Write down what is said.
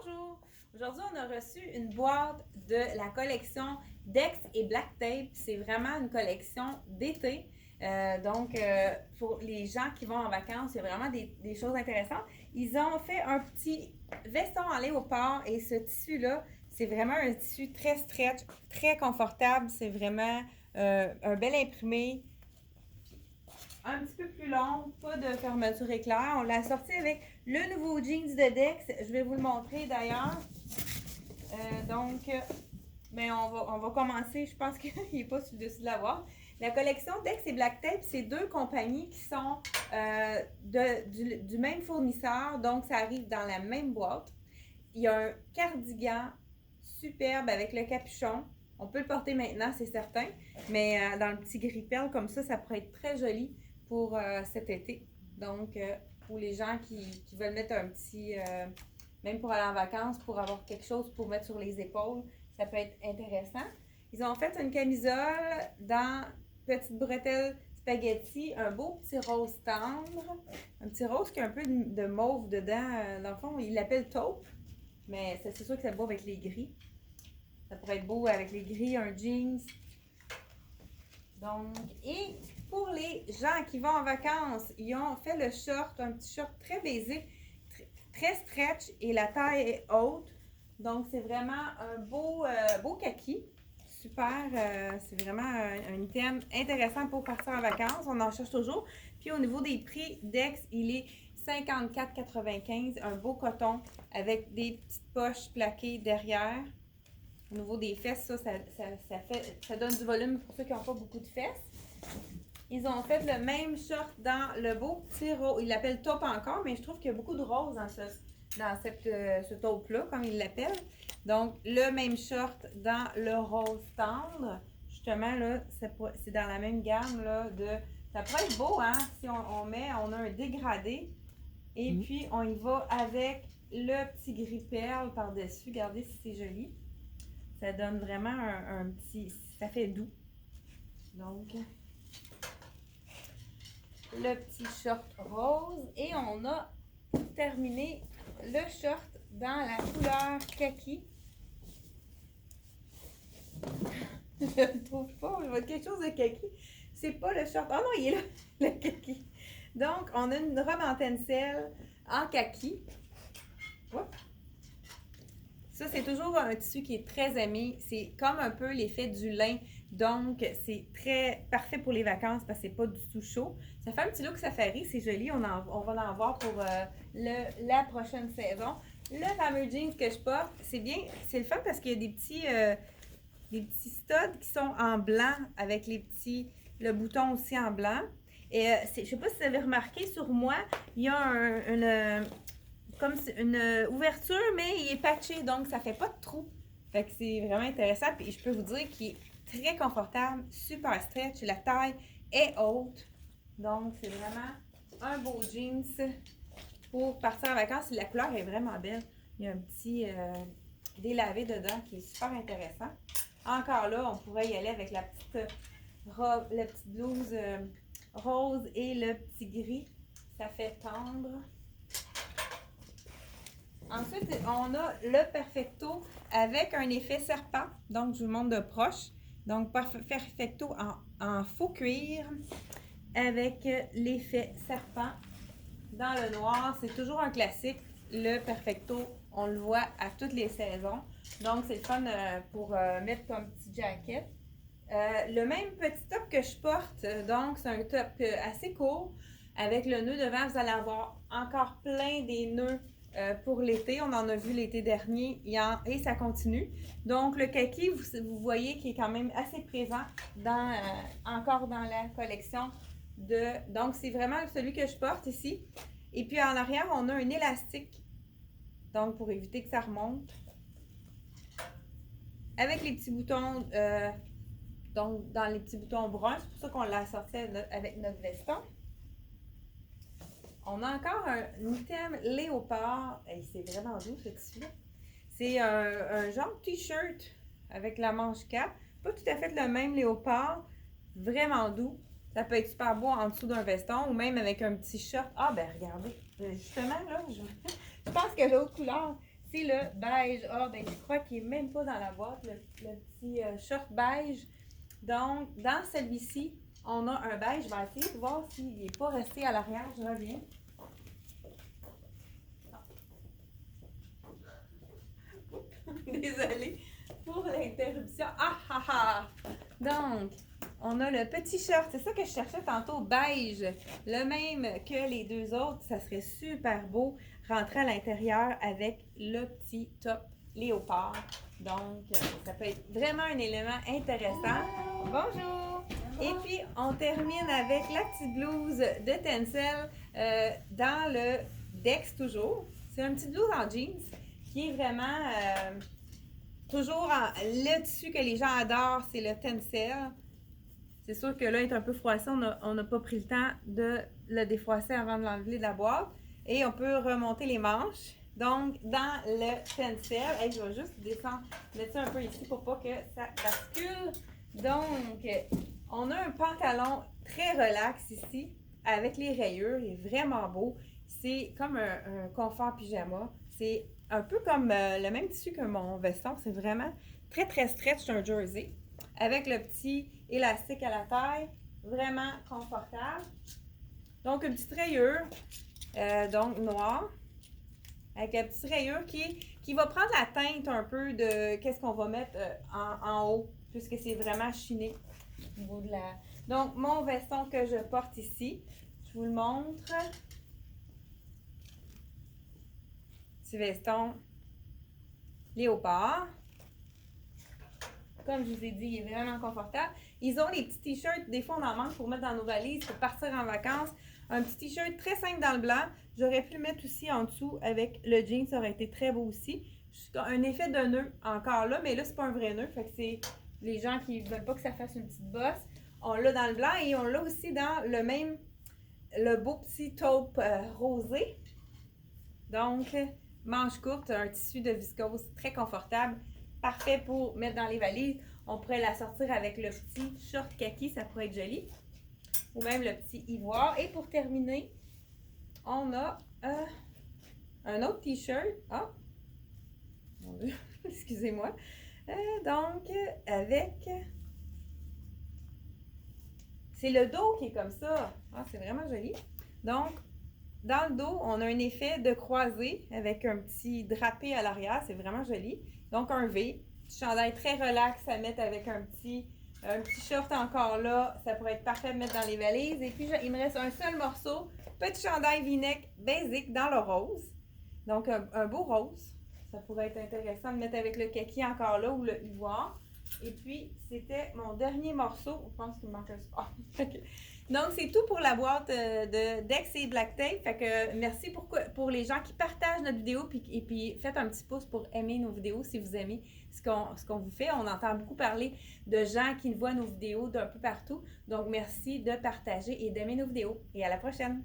Bonjour! Aujourd'hui, on a reçu une boîte de la collection Dex et Black Tape. C'est vraiment une collection d'été. Pour les gens qui vont en vacances, il y a vraiment des choses intéressantes. Ils ont fait un petit veston en léopard et ce tissu-là, c'est vraiment un tissu très stretch, très confortable. C'est vraiment un bel imprimé. Un petit peu plus long, pas de fermeture éclair. On l'a sorti avec le nouveau jeans de Dex. Je vais vous le montrer d'ailleurs. Mais on va commencer. Je pense qu'il n'est pas sur le dessus de la boîte. La collection Dex et Black Tape, c'est deux compagnies qui sont du même fournisseur. Donc, ça arrive dans la même boîte. Il y a un cardigan superbe avec le capuchon. On peut le porter maintenant, c'est certain. Mais dans le petit gris perle comme ça pourrait être très joli pour cet été. Donc, pour les gens qui veulent mettre un petit... même pour aller en vacances, pour avoir quelque chose pour mettre sur les épaules, ça peut être intéressant. Ils ont fait une camisole dans petite bretelle spaghetti, un beau petit rose tendre, un petit rose qui a un peu de mauve dedans. Dans le fond, ils l'appellent taupe, mais c'est sûr que c'est beau avec les gris. Ça pourrait être beau avec les gris, un jeans. Donc, et pour les gens qui vont en vacances, ils ont fait le short, un petit short très basique, très stretch et la taille est haute. Donc, c'est vraiment un beau kaki. Super, c'est vraiment un item intéressant pour partir en vacances. On en cherche toujours. Puis au niveau des prix, Dex, il est 54,95. Un beau coton avec des petites poches plaquées derrière. Au niveau des fesses, ça donne du volume pour ceux qui n'ont pas beaucoup de fesses. Ils ont fait le même short dans le beau petit rose. Ils l'appellent taupe encore, mais je trouve qu'il y a beaucoup de rose dans ce taupe-là, comme ils l'appellent. Donc, le même short dans le rose tendre. Justement, là, c'est dans la même gamme là, ça pourrait être beau, hein? Si on a un dégradé. Et puis, on y va avec le petit gris perle par-dessus. Regardez si c'est joli. Ça donne vraiment un petit... Ça fait doux. Donc, le petit short rose. Et on a terminé le short dans la couleur kaki. Je ne trouve pas. Je vois quelque chose de kaki. C'est pas le short. Oh non, il est là, le kaki. Donc, on a une robe en tencel en kaki. Oups. Ça, c'est toujours un tissu qui est très aimé. C'est comme un peu l'effet du lin. Donc, c'est très parfait pour les vacances parce que c'est pas du tout chaud. Ça fait un petit look safari, c'est joli. On va en avoir pour la prochaine saison. Le fameux jeans que je porte, c'est bien, c'est le fun parce qu'il y a des petits studs qui sont en blanc avec le bouton aussi en blanc. Et je ne sais pas si vous avez remarqué sur moi, il y a comme une ouverture, mais il est patché, donc ça fait pas de trou. Fait que c'est vraiment intéressant. Puis je peux vous dire qu'il est très confortable, super stretch. La taille est haute. Donc c'est vraiment un beau jeans pour partir en vacances. La couleur est vraiment belle. Il y a un petit délavé dedans qui est super intéressant. Encore là, on pourrait y aller avec la petite robe, la petite blouse rose et le petit gris. Ça fait tendre. Ensuite, on a le Perfecto avec un effet serpent. Donc, je vous le montre de proche. Donc, Perfecto en faux cuir avec l'effet serpent dans le noir. C'est toujours un classique. Le Perfecto, on le voit à toutes les saisons. Donc, c'est le fun pour mettre comme petit jacket. Le même petit top que je porte, donc c'est un top assez court. Avec le nœud devant, vous allez avoir encore plein des nœuds pour l'été. On en a vu l'été dernier et ça continue. Donc, le kaki, vous voyez qu'il est quand même assez présent encore dans la collection. Donc, c'est vraiment celui que je porte ici. Et puis, en arrière, on a un élastique. Donc, pour éviter que ça remonte. Avec les petits boutons, donc dans les petits boutons bruns. C'est pour ça qu'on l'a sorti avec notre veston. On a encore un item léopard. Hey, c'est vraiment doux ce tissu-là. C'est un genre de t-shirt avec la manche cap. Pas tout à fait le même léopard. Vraiment doux. Ça peut être super beau en dessous d'un veston ou même avec un petit short. Ah ben regardez. Justement là, je pense que l'autre couleur, c'est le beige. Ah, ben je crois qu'il n'est même pas dans la boîte, le petit short beige. Donc, dans celui-ci, on a un beige. Je vais essayer de voir s'il n'est pas resté à l'arrière. Je reviens. Désolée pour l'interruption. Ah ah ah! Donc, on a le petit short. C'est ça que je cherchais tantôt, beige. Le même que les deux autres. Ça serait super beau rentrer à l'intérieur avec le petit top léopard. Donc, ça peut être vraiment un élément intéressant. Bonjour! Et puis, on termine avec la petite blouse de Tencel dans le Dex toujours. C'est une petite blouse en jeans qui est vraiment toujours le tissu que les gens adorent, c'est le Tencel. C'est sûr que là, il est un peu froissé. On n'a pas pris le temps de le défroisser avant de l'enlever de la boîte. Et on peut remonter les manches. Donc, dans le Tencel, je vais juste descendre, mettre ça un peu ici pour pas que ça bascule. Donc, on a un pantalon très relax ici, avec les rayures. Il est vraiment beau. C'est comme un confort pyjama. C'est un peu comme le même tissu que mon veston. C'est vraiment très, très stretch, un jersey. Avec le petit élastique à la taille. Vraiment confortable. Donc, une petite rayure, donc noire. Avec une petite rayure qui va prendre la teinte un peu de qu'est-ce qu'on va mettre en haut. Puisque c'est vraiment chiné au niveau de la... Donc, mon veston que je porte ici, je vous le montre. Petit veston léopard. Comme je vous ai dit, il est vraiment confortable. Ils ont les petits t-shirts, des fois on en manque pour mettre dans nos valises, pour partir en vacances. Un petit t-shirt très simple dans le blanc. J'aurais pu le mettre aussi en dessous avec le jean, ça aurait été très beau aussi. Un effet de nœud encore là, mais là c'est pas un vrai nœud, fait que c'est les gens qui veulent pas que ça fasse une petite bosse. On l'a dans le blanc et on l'a aussi dans le beau petit taupe rosé. Donc, manche courte, un tissu de viscose très confortable, parfait pour mettre dans les valises. On pourrait la sortir avec le petit short kaki, ça pourrait être joli. Ou même le petit ivoire. Et pour terminer, on a un autre t-shirt. Ah! Mon Dieu, excusez-moi. Donc, avec... C'est le dos qui est comme ça. Ah, c'est vraiment joli. Donc, dans le dos, on a un effet de croisée avec un petit drapé à l'arrière. C'est vraiment joli. Donc, un V. Petit chandail très relax à mettre avec un petit short encore là. Ça pourrait être parfait de mettre dans les valises. Et puis, il me reste un seul morceau. Petit chandail V-neck basic dans le rose. Donc, un beau rose. Ça pourrait être intéressant de mettre avec le kaki encore là ou le ivoire. Et puis, c'était mon dernier morceau. Je pense qu'il me manque un sport. Donc, c'est tout pour la boîte de Dex et Black Tape. Fait que merci pour les gens qui partagent notre vidéo et puis faites un petit pouce pour aimer nos vidéos si vous aimez ce qu'on vous fait. On entend beaucoup parler de gens qui voient nos vidéos d'un peu partout. Donc, merci de partager et d'aimer nos vidéos. Et à la prochaine!